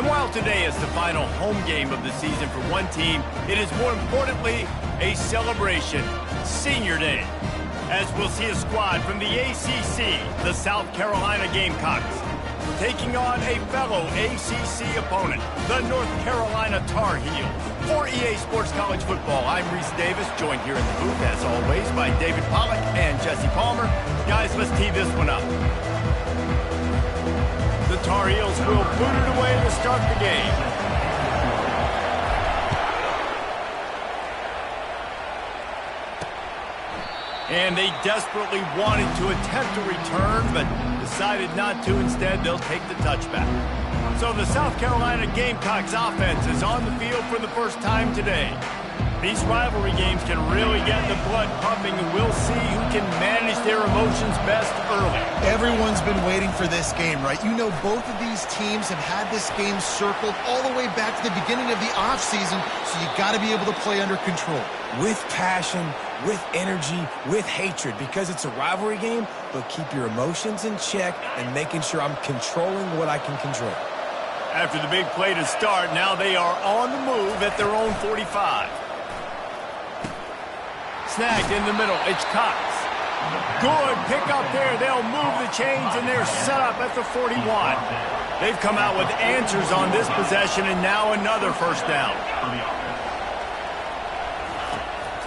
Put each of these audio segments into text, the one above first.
And while today is the final home game of the season for one team, it is more importantly a celebration, Senior Day, as we'll see a squad from the ACC, the South Carolina Gamecocks, taking on a fellow ACC opponent, the North Carolina Tar Heels. For EA Sports College Football, I'm Reese Davis, joined here in the booth, as always, by David Pollack and Jesse Palmer. Guys, let's tee this one up. The Tar Heels will boot it away to start the game. And they desperately wanted to attempt a return, but decided not to. Instead, they'll take the touchback. So the South Carolina Gamecocks offense is on the field for the first time today. These rivalry games can really get the blood pumping, and we'll see who can manage their emotions best early. Everyone's been waiting for this game, right? You know, both of these teams have had this game circled all the way back to the beginning of the offseason, so you got to be able to play under control. With passion, with energy, with hatred, because it's a rivalry game, but keep your emotions in check and making sure I'm controlling what I can control. After the big play to start, now they are on the move at their own 45. Snagged in the middle, it's Cox. Good pick up there. They'll move the chains, and they're set up at the 41. They've come out with answers on this possession, and now another first down.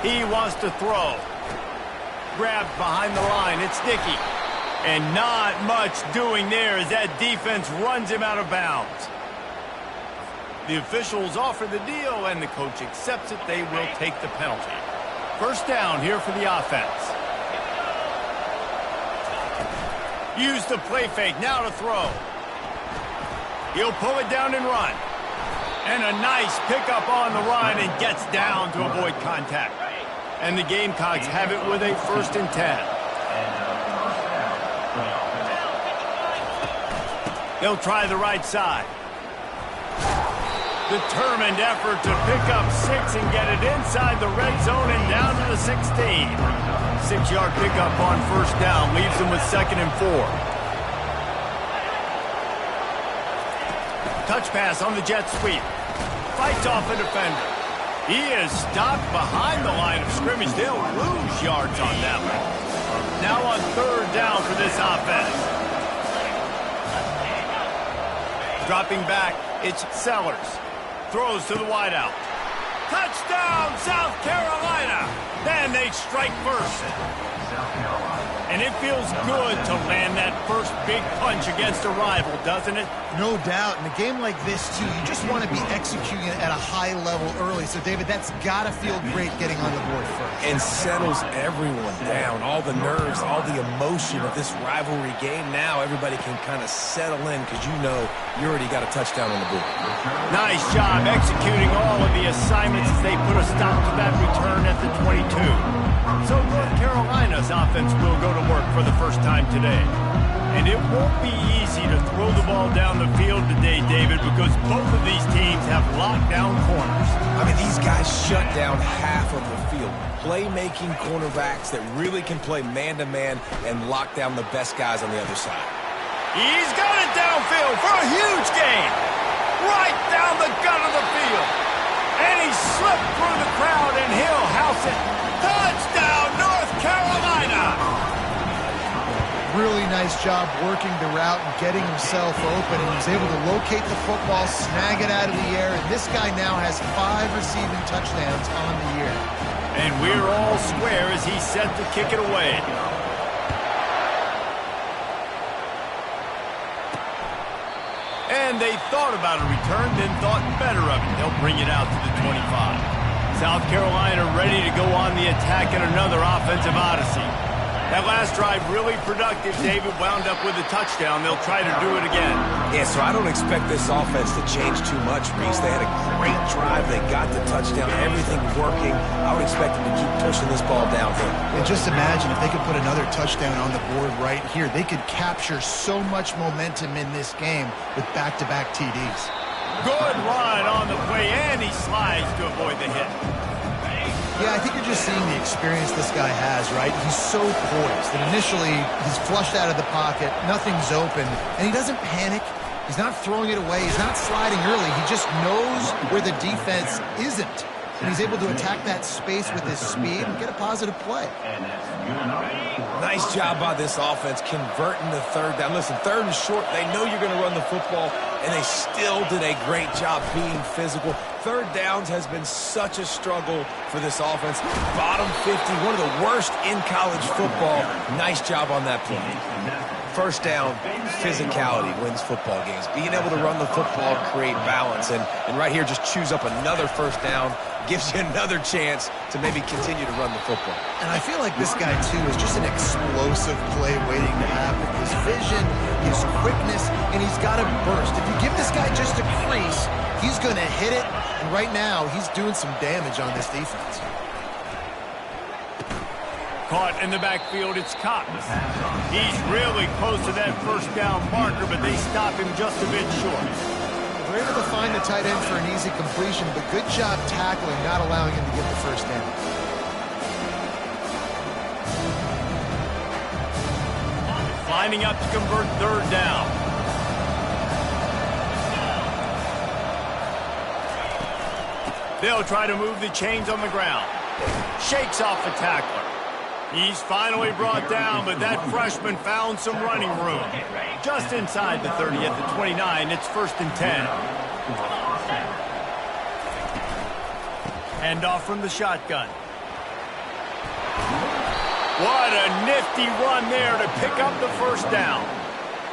He wants to throw. Grabbed behind the line. It's Dickey. And not much doing there as that defense runs him out of bounds. The officials offer the deal, and the coach accepts it. They will take the penalty. First down here for the offense. Use the play fake, now to throw. He'll pull it down and run. And a nice pickup on the run, and gets down to avoid contact. And the Gamecocks have it with a 1st and 10. They'll try the right side. Determined effort to pick up 6 and get it inside the red zone and down to the 16. 6-yard pickup on first down leaves them with 2nd and 4. Touch pass on the jet sweep. Fights off a defender. He is stopped behind the line of scrimmage. They'll lose yards on that one. Now on 3rd down for this offense. Dropping back, it's Sellers. Throws to the wideout. Touchdown, South Carolina! Then they strike first. And it feels good to land that first big punch against a rival, doesn't it? No doubt. In a game like this, too, you just want to be executing it at a high level early. So, David, that's got to feel great getting on the board first. And settles everyone down. All the nerves, all the emotion of this rivalry game. Now everybody can kind of settle in because you know you already got a touchdown on the board. Nice job executing all of the assignments as they put a stop to that return at the 22. So North Carolina's offense will go to work for the first time today. And it won't be easy to throw the ball down the field today, David, because both of these teams have locked down corners. I mean, these guys shut down half of the field. Playmaking cornerbacks that really can play man-to-man and lock down the best guys on the other side. He's got it downfield for a huge gain. Right down the gut of the field. And he slipped through the crowd, and he'll house it. Touchdown, North Carolina! Really nice job working the route and getting himself open. And he was able to locate the football, snag it out of the air. And this guy now has 5 receiving touchdowns on the year. And we're all square as he's set to kick it away. And they thought about a return, then thought better of it. They'll bring it out to the 25. South Carolina ready to go on the attack in another offensive odyssey. That last drive really productive. David wound up with a touchdown. They'll try to do it again. Yeah, so I don't expect this offense to change too much, Reese. They had a great drive. They got the touchdown. Everything working. I would expect them to keep pushing this ball downfield. And just imagine if they could put another touchdown on the board right here. They could capture so much momentum in this game with back-to-back TDs. Good run on the play, and he slides to avoid the hit. Yeah, I think you're just seeing the experience this guy has, right? He's so poised that initially he's flushed out of the pocket, nothing's open, and he doesn't panic. He's not throwing it away. He's not sliding early. He just knows where the defense isn't. And he's able to attack that space with his speed and get a positive play. Nice job by this offense converting the third down. Listen, third and short, they know you're going to run the football, and they still did a great job being physical. Third downs has been such a struggle for this offense. Bottom 50, one of the worst in college football. Nice job on that play. First down, physicality wins football games. Being able to run the football, create balance, and right here just choose up another first down, gives you another chance to maybe continue to run the football. And I feel like this guy, too, is just an explosive play waiting to happen. His vision, his quickness, and he's got a burst. If you give this guy just a crease, he's going to hit it, and right now he's doing some damage on this defense. Caught in the backfield, it's Cox. He's really close to that first down marker, but they stop him just a bit short. They're able to find the tight end for an easy completion, but good job tackling, not allowing him to get the first down. Lining up to convert third down. They'll try to move the chains on the ground. Shakes off the tackler. He's finally brought down, but that freshman found some running room. Just inside the 30 at the 29, it's 1st and 10. Handoff from the shotgun. What a nifty run there to pick up the first down.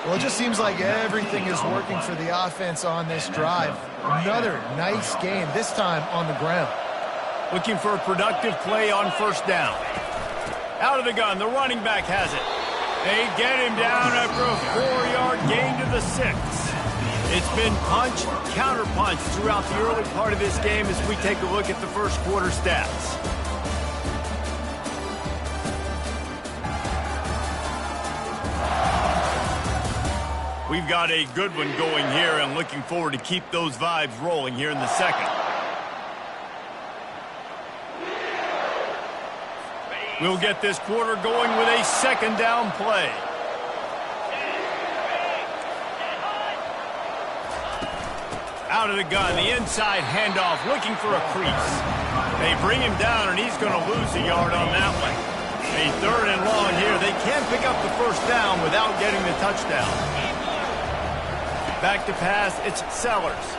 Well, it just seems like everything is working for the offense on this drive. Another nice game, this time on the ground. Looking for a productive play on first down. Out of the gun, the running back has it. They get him down after a 4-yard gain to the 6. It's been punch, counter-punch throughout the early part of this game as we take a look at the first quarter stats. We've got a good one going here and looking forward to keep those vibes rolling here in the second. We'll get this quarter going with a second down play. Out of the gun, the inside handoff, looking for a crease. They bring him down, and he's going to lose a yard on that one. A third and long here. They can't pick up the first down without getting the touchdown. Back to pass, it's Sellers.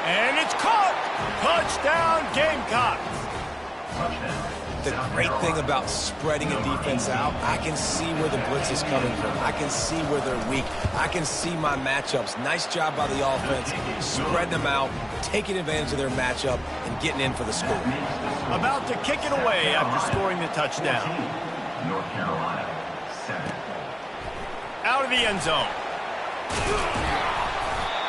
And it's caught! Touchdown, Gamecocks! The great thing about spreading a defense out, I can see where the blitz is coming from. I can see where they're weak. I can see my matchups. Nice job by the offense, spreading them out, taking advantage of their matchup, and getting in for the score. About to kick it away after scoring the touchdown. North Carolina, 7. Out of the end zone.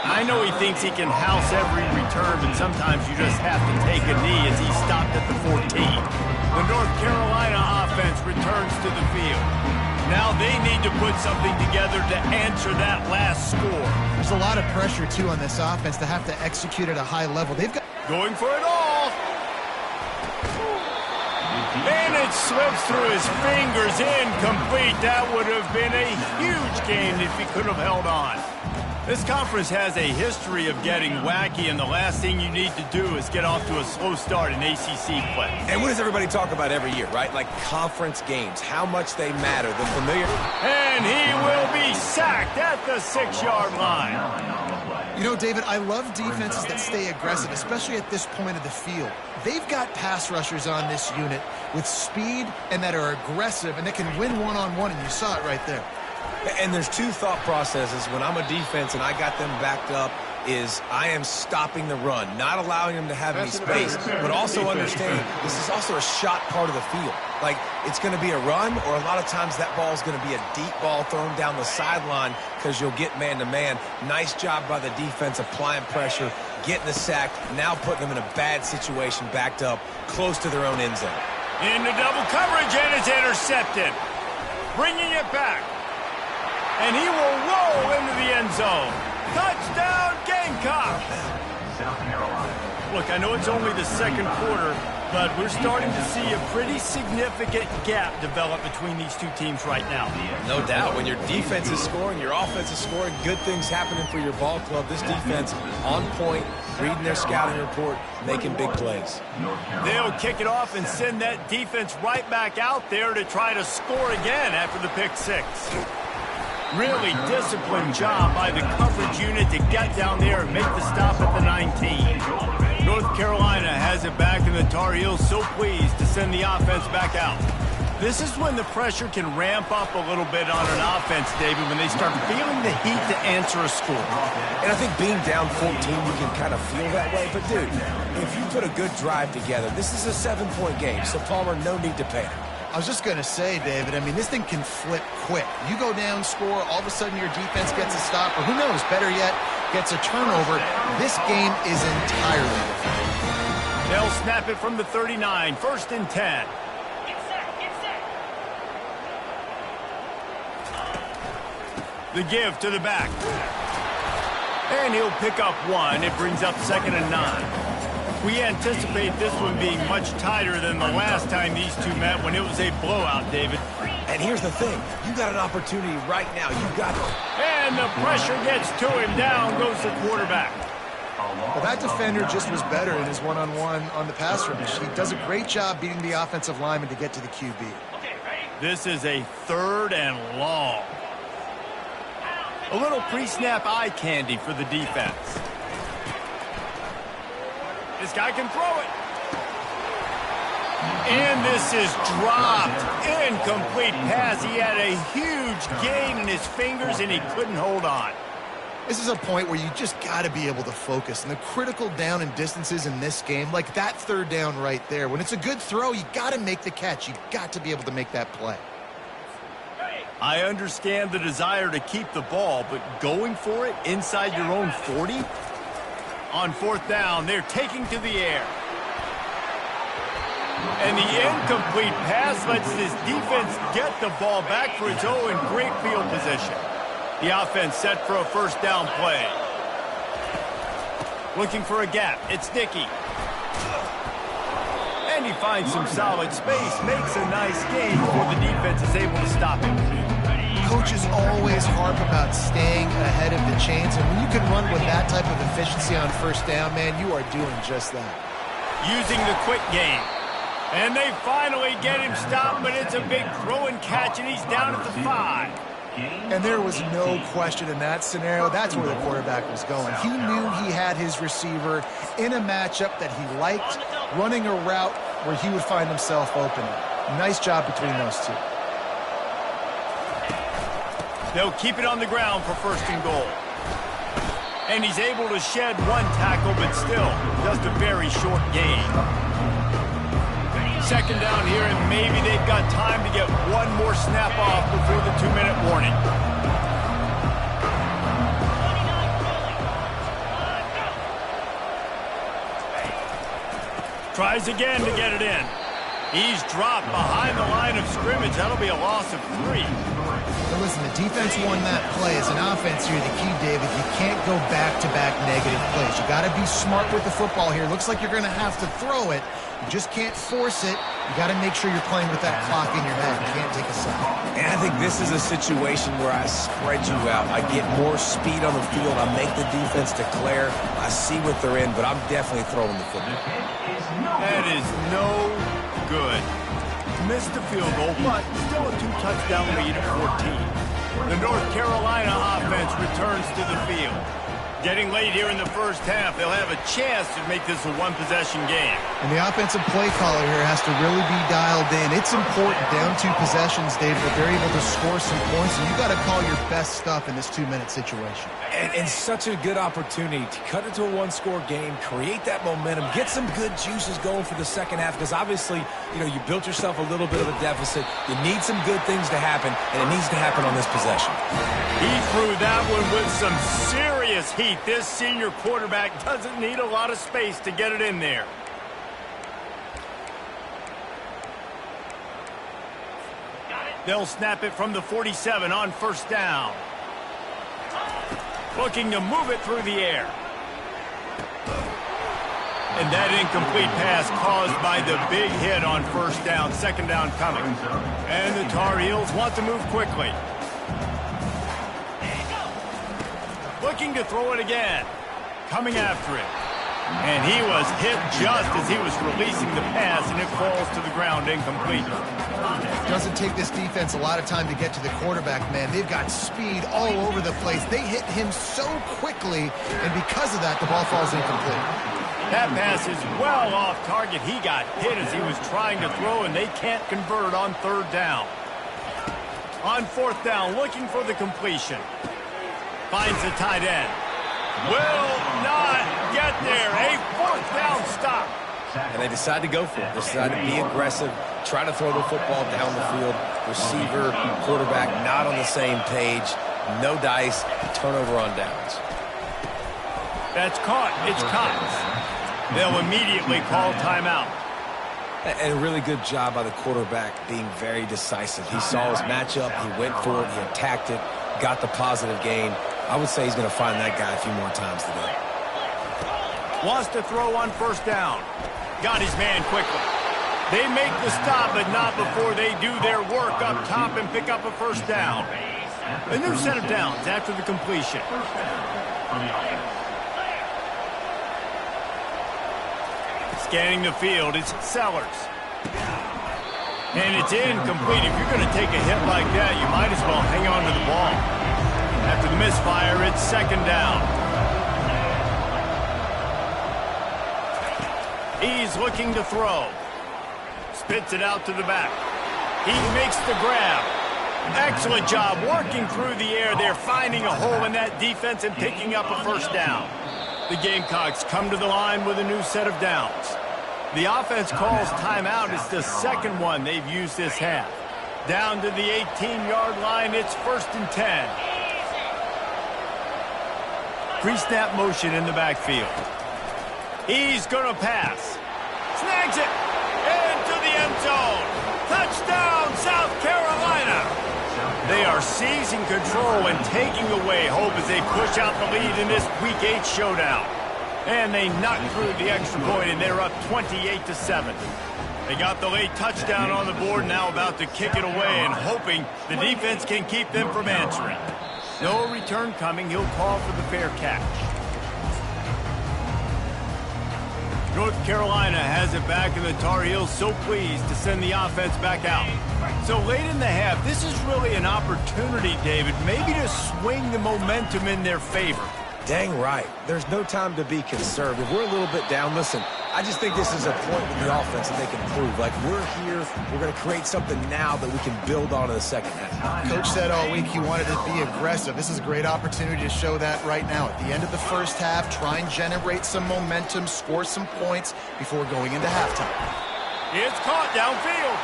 I know he thinks he can house every return, but sometimes you just have to take a knee as he stopped at the 14. The North Carolina offense returns to the field. Now they need to put something together to answer that last score. There's a lot of pressure, too, on this offense to have to execute at a high level. They've got... Going for it all. And it slips through his fingers, incomplete. That would have been a huge gain if he could have held on. This conference has a history of getting wacky, and the last thing you need to do is get off to a slow start in ACC play. And what does everybody talk about every year, right? Like conference games, how much they matter, the familiar. And he will be sacked at the 6-yard line. You know, David, I love defenses that stay aggressive, especially at this point of the field. They've got pass rushers on this unit with speed and that are aggressive and that can win one-on-one, and you saw it right there. And there's two thought processes when I'm a defense and I got them backed up is I am stopping the run, not allowing them to have any space, but also understanding this is also a shot part of the field. Like, it's going to be a run, or a lot of times that ball is going to be a deep ball thrown down the sideline because you'll get man-to-man. Nice job by the defense applying pressure, getting the sack, now putting them in a bad situation, backed up, close to their own end zone. Into double coverage, and it's intercepted. Bringing it back. And he will roll into the end zone. Touchdown, Gamecocks! South Carolina. Look, I know it's only the second quarter, But we're starting to see a pretty significant gap develop between these two teams right now. No doubt. When your defense is scoring, your offense is scoring, good things happening for your ball club. This defense on point, reading their scouting report, making big plays. They'll kick it off and send that defense right back out there to try to score again after the pick six. Really disciplined job by the coverage unit to get down there and make the stop at the 19. North Carolina has it back, and the Tar Heels so pleased to send the offense back out. This is when the pressure can ramp up a little bit on an offense, David, when they start feeling the heat to answer a score. And I think being down 14, you can kind of feel that way. But, dude, if you put a good drive together, this is a 7-point game, so Palmer, no need to panic. I was just going to say, David, I mean, this thing can flip quick. You go down, score, all of a sudden your defense gets a stop, or who knows, better yet, gets a turnover. This game is entirely different. They'll snap it from the 39, 1st and 10. The give to the back. And he'll pick up one. It brings up 2nd and 9. We anticipate this one being much tighter than the last time these two met when it was a blowout, David. And here's the thing. You got an opportunity right now. You got it. And the pressure gets to him. Down goes the quarterback. Well, that defender just was better in his one-on-one on the pass rush. He does a great job beating the offensive lineman to get to the QB. This is a 3rd and long. A little pre-snap eye candy for the defense. This guy can throw it. And this is dropped. Incomplete pass. He had a huge gain in his fingers, and he couldn't hold on. This is a point where you just got to be able to focus. And the critical down and distances in this game, like that 3rd down right there, when it's a good throw, you got to make the catch. You got to be able to make that play. I understand the desire to keep the ball, but going for it inside your own 40? On 4th down, they're taking to the air. And the incomplete pass lets this defense get the ball back for its own in great field position. The offense set for a 1st down play. Looking for a gap. It's Dickey. And he finds some solid space, makes a nice gain before the defense is able to stop him. Coaches always harp about staying ahead of the chains, and when you can run with that type of efficiency on 1st down, man, you are doing just that. Using the quick game. And they finally get him stopped, but it's a big throw and catch, and he's down at the 5. And there was no question in that scenario. That's where the quarterback was going. He knew he had his receiver in a matchup that he liked, running a route where he would find himself open. Nice job between those two. They'll keep it on the ground for 1st and goal. And he's able to shed one tackle, but still just a very short gain. 2nd down here, and maybe they've got time to get one more snap off before the 2-minute warning. Tries again to get it in. He's dropped behind the line of scrimmage. That'll be a loss of 3. But listen, the defense won that play. As an offense here, the key, David, you can't go back-to-back negative plays. You got to be smart with the football here. Looks like you're going to have to throw it. You just can't force it. You got to make sure you're playing with that clock in your head. You can't take a sack. And I think this is a situation where I spread you out. I get more speed on the field. I make the defense declare. I see what they're in, but I'm definitely throwing the football. That is no good. Missed the field goal, but still a 2-touchdown lead at 14. The North Carolina offense returns to the field. Getting late here in the 1st half, they'll have a chance to make this a one-possession game. And the offensive play caller here has to really be dialed in. It's important down 2 possessions, Dave, that they're able to score some points, and you got to call your best stuff in this 2-minute situation. And such a good opportunity to cut it to a 1-score game, create that momentum, get some good juices going for the 2nd half, because obviously, you know, you built yourself a little bit of a deficit. You need some good things to happen, and it needs to happen on this possession. He threw that one with some serious heat. This senior quarterback doesn't need a lot of space to get it in there. They'll snap it from the 47 on 1st down. Looking to move it through the air. And that incomplete pass caused by the big hit on first down, second down coming. And the Tar Heels want to move quickly. Looking to throw it again. Coming after it. And he was hit just as he was releasing the pass, and it falls to the ground incomplete. Doesn't take this defense a lot of time to get to the quarterback, man. They've got speed all over the place. They hit him so quickly, and because of that, the ball falls incomplete. That pass is well off target. He got hit as he was trying to throw, and they can't convert on third down. On fourth down, looking for the completion. Finds the tight end. Will not get there. A fourth down stop. And they decide to go for it. They decide to be aggressive, try to throw the football down the field. Receiver, quarterback, not on the same page. No dice. Turnover on downs. That's caught. It's Cox. They'll immediately call timeout. And a really good job by the quarterback being very decisive. He saw his matchup. He went for it. He attacked it. Got the positive gain. I would say he's going to find that guy a few more times today. Wants to throw on first down. Got his man quickly. They make the stop, but not before they do their work up top and pick up a first down. A new set of downs after the completion. Scanning the field, it's Sellers. And it's incomplete. If you're going to take a hit like that, you might as well hang on to the ball. After the misfire, it's second down. He's looking to throw. Spits it out to the back. He makes the grab. Excellent job working through the air there, finding a hole in that defense and picking up a first down. The Gamecocks come to the line with a new set of downs. The offense calls timeout. It's the second one they've used this half. Down to the 18-yard line, it's 1st and 10. Pre-snap motion in the backfield. He's going to pass. Snags it into the end zone. Touchdown, South Carolina. They are seizing control and taking away hope as they push out the lead in this Week 8 showdown. And they knock through the extra point, and they're up 28-7. They got the late touchdown on the board, now about to kick it away and hoping the defense can keep them from answering. No return coming. He'll call for the fair catch. North Carolina has it back, and the Tar Heels so pleased to send the offense back out. So late in the half, this is really an opportunity, David, maybe to swing the momentum in their favor. Dang right. There's no time to be conservative. We're a little bit down. Listen, I just think this is a point with the offense that they can prove. Like, we're here. We're going to create something now that we can build on in the second half. Coach said all week he wanted to be aggressive. This is a great opportunity to show that right now. At the end of the first half, try and generate some momentum, score some points before going into halftime. It's caught downfield.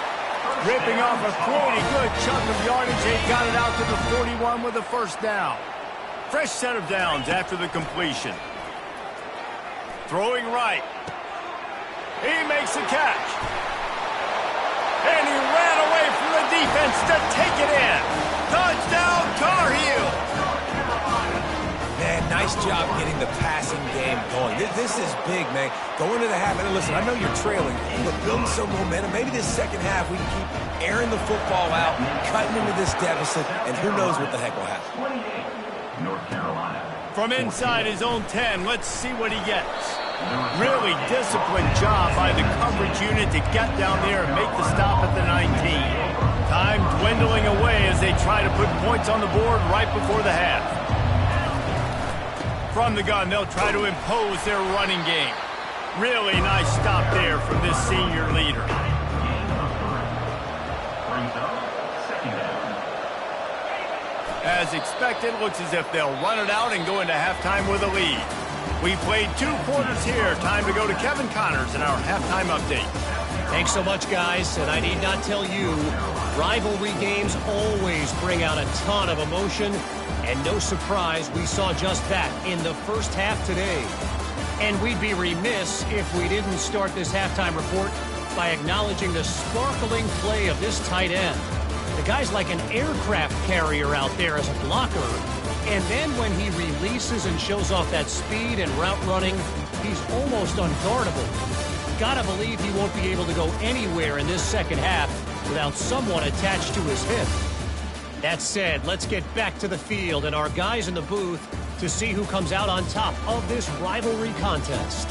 Ripping off a pretty good chunk of yardage. They got it out to the 41 with a first down. Fresh set of downs after the completion. Throwing right. He makes the catch. And he ran away from the defense to take it in. Touchdown, Tar Heels. Man, nice job getting the passing game going. This is big, man. Going to the half, and listen, I know you're trailing, but building some momentum. Maybe this second half we can keep airing the football out, cutting into this deficit, and who knows what the heck will happen. North Carolina. From inside his own 10, let's see what he gets. Really disciplined job by the coverage unit to get down there and make the stop at the 19. Time dwindling away as they try to put points on the board right before the half. From the gun, they'll try to impose their running game. Really nice stop there from this senior leader. Brings up second down. As expected, looks as if they'll run it out and go into halftime with a lead. We played 2 quarters here. Time to go to Kevin Connors in our halftime update. Thanks so much, guys. And I need not tell you, rivalry games always bring out a ton of emotion. And no surprise, we saw just that in the first half today. And we'd be remiss if we didn't start this halftime report by acknowledging the sparkling play of this tight end. The guy's like an aircraft carrier out there as a blocker. And then when he releases and shows off that speed and route running, he's almost unguardable. Gotta believe he won't be able to go anywhere in this second half without someone attached to his hip. That said, let's get back to the field and our guys in the booth to see who comes out on top of this rivalry contest.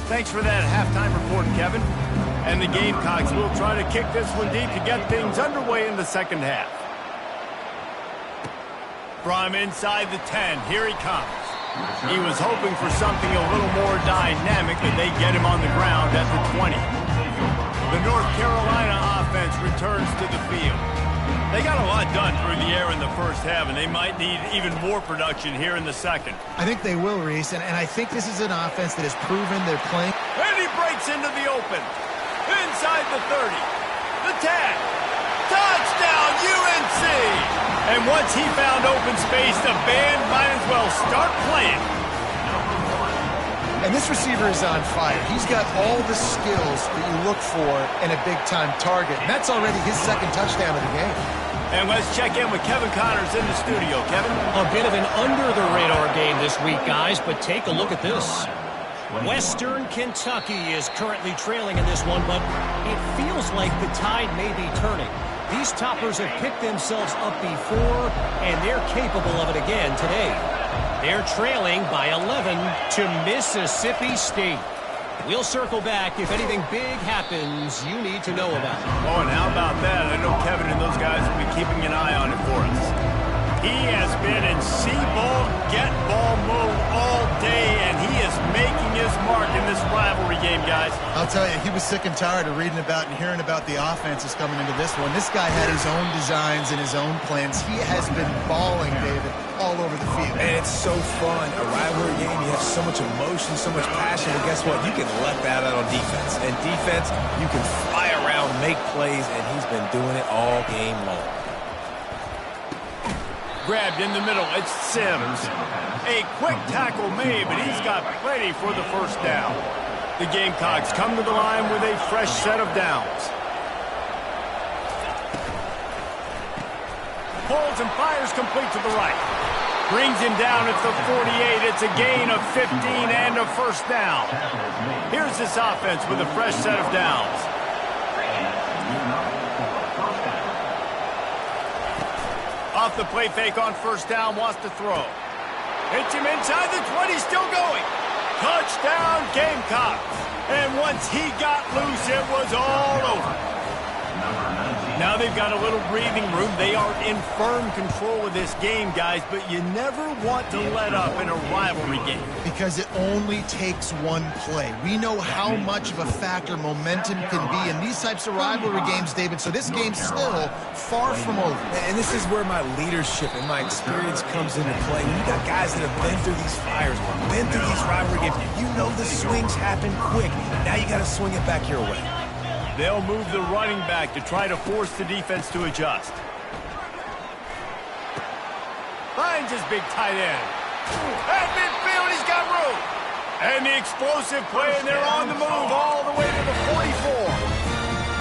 Thanks for that halftime report, Kevin. And the Gamecocks will try to kick this one deep to get things underway in the second half. From inside the 10, here he comes. He was hoping for something a little more dynamic, but they get him on the ground at the 20. The North Carolina offense returns to the field. They got a lot done through the air in the first half, and they might need even more production here in the second. I think they will, Reese, and I think this is an offense that has proven they're playing. And he breaks into the open. Inside the 30. The 10. Touchdown, UNC! And once he found open space, the band might as well start playing. And this receiver is on fire. He's got all the skills that you look for in a big-time target. And that's already his second touchdown of the game. And let's check in with Kevin Connors in the studio. Kevin? A bit of an under-the-radar game this week, guys, but take a look at this. Western Kentucky is currently trailing in this one, but it feels like the tide may be turning. These toppers have picked themselves up before, and they're capable of it again today. They're trailing by 11 to Mississippi State. We'll circle back if anything big happens you need to know about. Oh, and how about that? I know Kevin and those guys will be keeping an eye on it for us. He has been in see-ball, get-ball mode all day, and he is making his mark in this rivalry game, guys. I'll tell you, he was sick and tired of reading about and hearing about the offenses coming into this one. This guy had his own designs and his own plans. He has been balling, David, all over the field. And it's so fun. A rivalry game, you have so much emotion, so much passion, and guess what? You can let that out on defense. And defense, you can fly around, make plays, and he's been doing it all game long. Grabbed in the middle, it's Sims. A quick tackle made, but he's got plenty for the first down. The Gamecocks come to the line with a fresh set of downs. Pulls and fires complete to the right. Brings him down at the 48. It's a gain of 15 and a first down. Here's this offense with a fresh set of downs. Off the play fake on first down, wants to throw. Hits him inside the 20, still going. Touchdown, Gamecocks. And once he got loose, it was all over. Now they've got a little breathing room. They are in firm control of this game, guys, but you never want to let up in a rivalry game. Because it only takes one play. We know how much of a factor momentum can be in these types of rivalry games, David, so this game's still far from over. And this is where my leadership and my experience comes into play. You got guys that have been through these fires, been through these rivalry games. You know the swings happen quick. Now you got to swing it back your way. They'll move the running back to try to force the defense to adjust. Finds his big tight end. At midfield, he's got room. And the explosive play, and they're on the move all the way to the 44.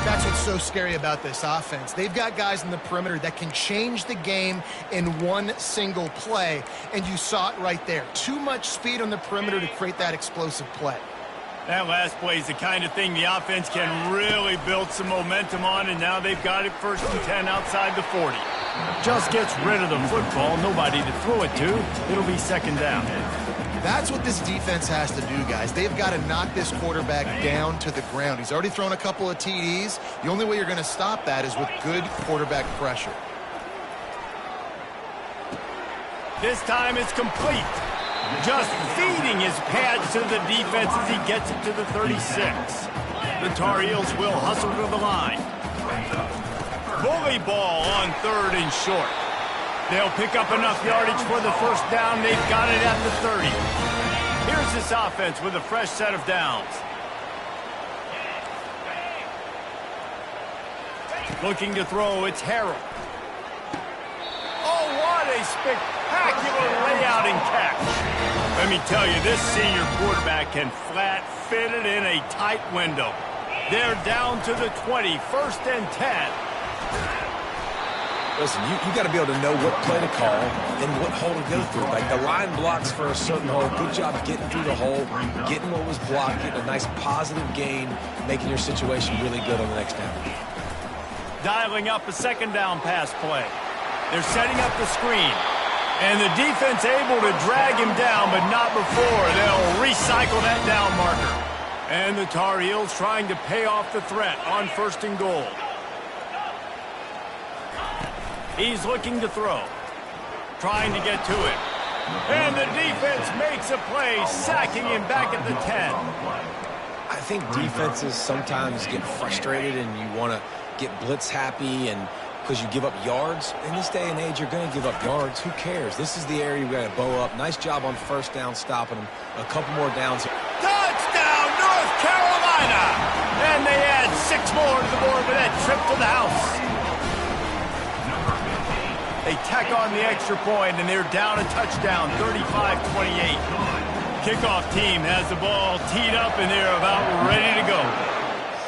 That's what's so scary about this offense. They've got guys in the perimeter that can change the game in one single play, and you saw it right there. Too much speed on the perimeter to create that explosive play. That last play is the kind of thing the offense can really build some momentum on, and now they've got it 1st and 10 outside the 40. Just gets rid of the football, nobody to throw it to. It'll be 2nd down. That's what this defense has to do, guys. They've got to knock this quarterback down to the ground. He's already thrown a couple of TDs. The only way you're going to stop that is with good quarterback pressure. This time it's complete. Just feeding his pads to the defense as he gets it to the 36. The Tar Heels will hustle to the line. Bully ball on 3rd and short. They'll pick up enough yardage for the first down. They've got it at the 30. Here's this offense with a fresh set of downs. Looking to throw, it's Harrell. Oh, what a spectacular layout and catch. Let me tell you, this senior quarterback can flat fit it in a tight window. They're down to the 20, 1st and 10. Listen, you got to be able to know what play to call and what hole to go through. Like the line blocks for a certain hole. Good job getting through the hole, getting what was blocked, getting a nice positive gain, making your situation really good on the next down. Dialing up a second down pass play. They're setting up the screen. And the defense able to drag him down, but not before. They'll recycle that down marker. And the Tar Heels trying to pay off the threat on 1st and goal. He's looking to throw. Trying to get to it. And the defense makes a play, sacking him back at the 10. I think defenses sometimes get frustrated and you want to get blitz happy and because you give up yards. In this day and age, you're going to give up yards. Who cares? This is the area we got to bow up. Nice job on 1st down, stopping them. A couple more downs. Touchdown, North Carolina! And they add 6 more to the board with that trip to the house. They tack on the extra point, and they're down a touchdown, 35-28. Kickoff team has the ball teed up, and they're about ready to go.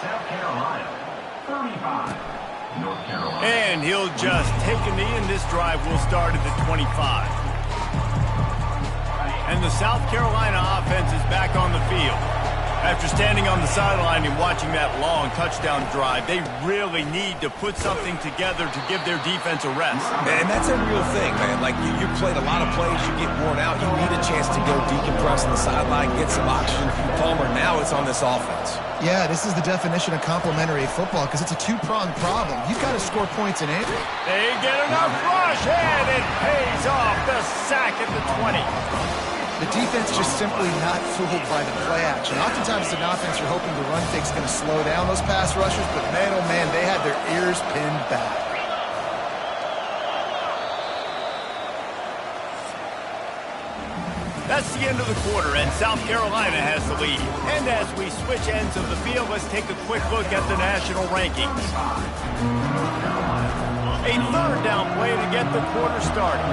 South Carolina, 35. North Carolina. And he'll just take a knee, and this drive will start at the 25. And the South Carolina offense is back on the field. After standing on the sideline and watching that long touchdown drive, they really need to put something together to give their defense a rest. And that's a real thing, man. Like, you played a lot of plays, you get worn out, you need a chance to go decompress on the sideline, get some oxygen. Palmer, now it's on this offense. Yeah, this is the definition of complementary football because it's a two-pronged problem. You've got to score points in it. They get enough rush, and it pays off the sack at the 20. The defense just simply not fooled by the play action. Oftentimes, it's an offense you're hoping the run fake's going to slow down those pass rushers, but man, oh man, they had their ears pinned back. That's the end of the quarter, and South Carolina has the lead. And as we switch ends of the field, let's take a quick look at the national rankings. A 3rd down play to get the quarter started.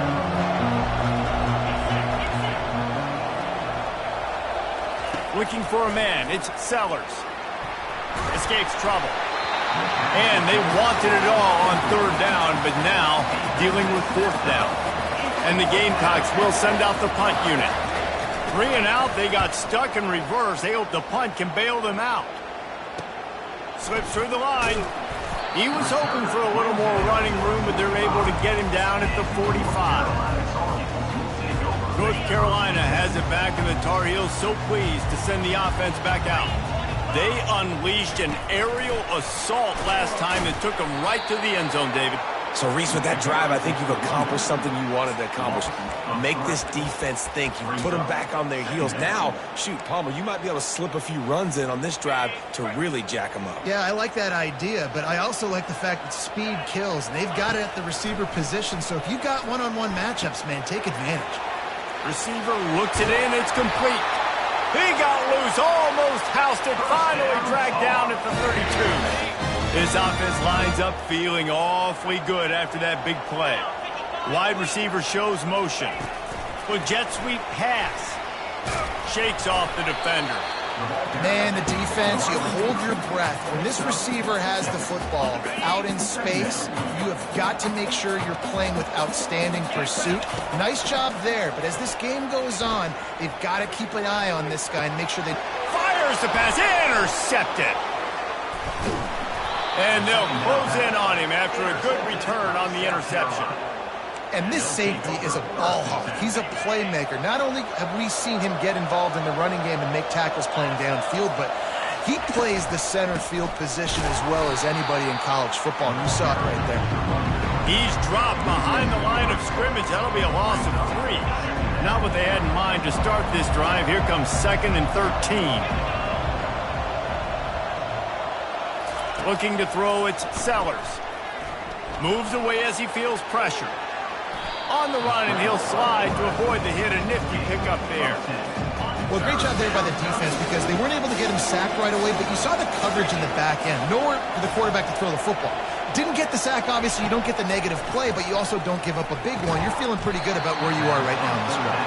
Looking for a man, it's Sellers. Escapes trouble. And they wanted it all on 3rd down, but now dealing with 4th down. And the Gamecocks will send out the punt unit. 3 and out, they got stuck in reverse. They hope the punt can bail them out. Slips through the line. He was hoping for a little more running room, but they're able to get him down at the 45. North Carolina has it back, and the Tar Heels so pleased to send the offense back out. They unleashed an aerial assault last time that took them right to the end zone, David. So, Reese, with that drive, I think you've accomplished something you wanted to accomplish. Make this defense think. You put them back on their heels. Now, shoot, Palmer, you might be able to slip a few runs in on this drive to really jack them up. Yeah, I like that idea, but I also like the fact that speed kills. They've got it at the receiver position, so if you got one-on-one matchups, man, take advantage. Receiver looks it in, it's complete. He got loose, almost housed it, finally dragged down at the 32. This offense lines up feeling awfully good after that big play. Wide receiver shows motion. With jet sweep pass. Shakes off the defender. Man, the defense, you hold your breath. When this receiver has the football out in space, you have got to make sure you're playing with outstanding pursuit. Nice job there, but as this game goes on, they've got to keep an eye on this guy and make sure they... Fires the pass, intercepted. And they'll close in on him after a good return on the interception. And this safety is a ball hawk. He's a playmaker. Not only have we seen him get involved in the running game and make tackles playing downfield, but he plays the center field position as well as anybody in college football. And you saw it right there. He's dropped behind the line of scrimmage. That'll be a loss of 3. Not what they had in mind to start this drive. Here comes 2nd and 13. Looking to throw, it's Sellers. Moves away as he feels pressure. On the run, and he'll slide to avoid the hit. A nifty pickup there. Well, great job there by the defense because they weren't able to get him sacked right away, but you saw the coverage in the back end. Nowhere for the quarterback to throw the football. Didn't get the sack, obviously. You don't get the negative play, but you also don't give up a big one. You're feeling pretty good about where you are right now in this one.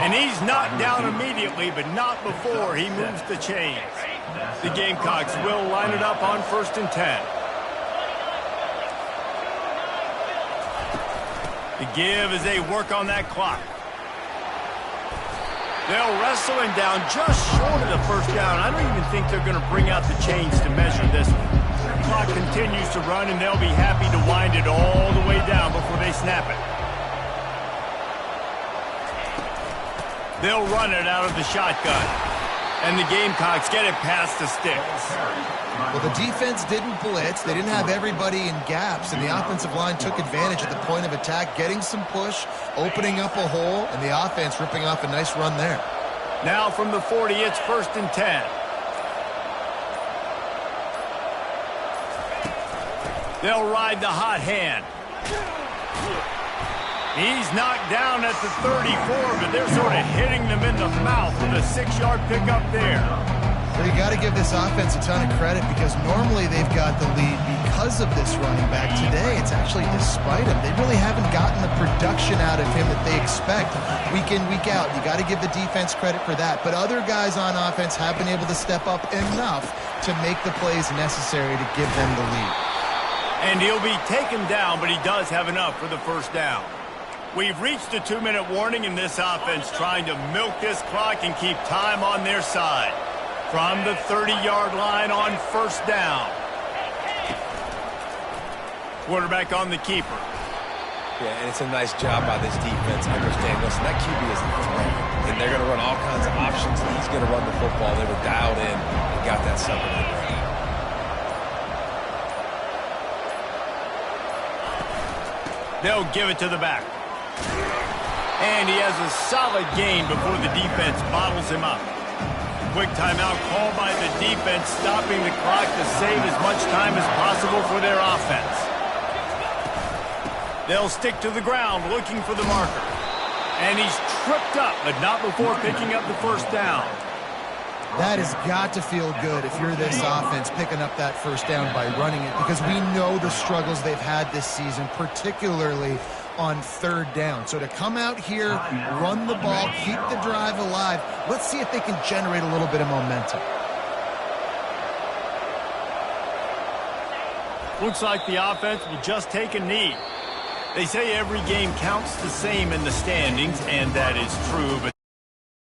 And he's knocked down immediately, but not before he moves the chains. The Gamecocks will line it up on 1st and 10. to give as they work on that clock. They'll wrestle him down just short of the first down. I don't even think they're going to bring out the chains to measure this one. The clock continues to run, and they'll be happy to wind it all the way down before they snap it. They'll run it out of the shotgun. And the Gamecocks get it past the sticks. Well, the defense didn't blitz. They didn't have everybody in gaps, and the offensive line took advantage at the point of attack, getting some push, opening up a hole, and the offense ripping off a nice run there. Now from the 40, it's 1st and 10. They'll ride the hot hand. He's knocked down at the 34, but they're sort of hitting them in the mouth with a 6-yard pickup there. Well, you got to give this offense a ton of credit because normally they've got the lead because of this running back. Today, it's actually despite him. They really haven't gotten the production out of him that they expect week in, week out. You got to give the defense credit for that. But other guys on offense have been able to step up enough to make the plays necessary to give them the lead. And he'll be taken down, but he does have enough for the first down. We've reached the 2-minute warning in this offense, trying to milk this clock and keep time on their side. From the 30-yard line on 1st down. Quarterback on the keeper. Yeah, and it's a nice job by this defense. Understand, listen, that QB is a threat, and they're going to run all kinds of options. He's going to run the football. They were dialed in and got that sucker in the ground. They'll give it to the back. And he has a solid gain before the defense bottles him up. Quick timeout called by the defense, stopping the clock to save as much time as possible for their offense. They'll stick to the ground looking for the marker. And he's tripped up, but not before picking up the first down. That has got to feel good if you're this offense picking up that first down by running it, because we know the struggles they've had this season, particularly on 3rd down. So to come out here, run the ball, keep the drive alive, let's see if they can generate a little bit of momentum. Looks like the offense will just take a knee. They say every game counts the same in the standings, and that is true, but